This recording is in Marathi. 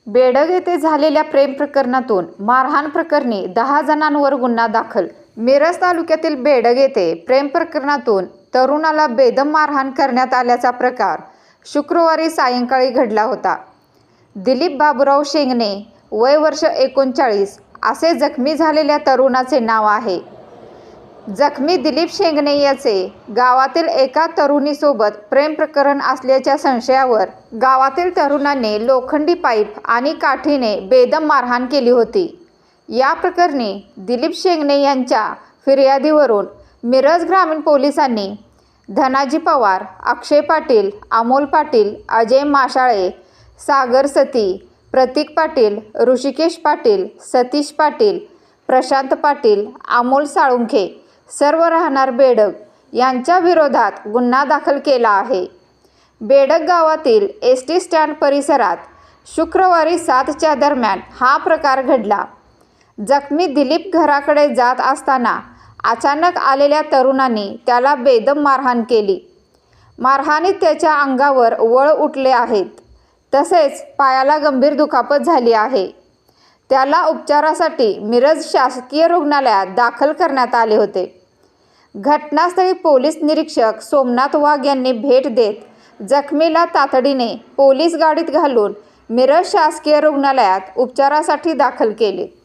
बेडग येथे झालेल्या प्रेम प्रकरणातून मारहाण प्रकरणी 10 जणांवर गुन्हा दाखल. मिरज तालुक्यातील बेडग येथे प्रेम प्रकरणातून तरुणाला बेदम मारहाण करण्यात आल्याचा प्रकार शुक्रवारी सायंकाळी घडला होता. दिलीप बाबूराव शेंगणे, वय वर्ष 39 असे जखमी झालेल्या तरुणाचे नाव आहे. जखमी दिलीप शेंगणे याचे गावातील एका तरुणीसोबत प्रेम प्रकरण असल्याच्या संशयावर गावातील तरुणाने लोखंडी पाईप आणि काठीने बेदम मारहाण केली होती. या प्रकरणी दिलीप शेंगणे यांच्या फिर्यादीवरून मिरज ग्रामीण पोलिसांनी धनाजी पवार, अक्षय पाटील, अमोल पाटील, अजय माशाळे, सागर सती, प्रतीक पाटील, ऋषिकेश पाटील, सतीश पाटील, प्रशांत पाटील, अमोल साळुंखे सर्व राहणार बेडग यांच्या विरोधात गुन्हा दाखल केला आहे. बेडग गावातील एसटी स्टँड परिसरात शुक्रवारी 7च्या दरम्यान हा प्रकार घडला. जखमी दिलीप घराकडे जात असताना अचानक आलेल्या तरुणांनी त्याला बेदम मारहाण केली. मारहाणीत त्याच्या अंगावर वळ उठले आहेत, तसेच पायाला गंभीर दुखापत झाली आहे. त्याला उपचारासाठी मिरज शासकीय रुग्णालयात दाखल करण्यात आले होते. घटनास्थळी पोलीस निरीक्षक सोमनाथ वाघ यांनी भेट देत जखमीला तातडीने पोलीस गाडीत घालून मिरज शासकीय रुग्णालयात उपचारासाठी दाखल केले.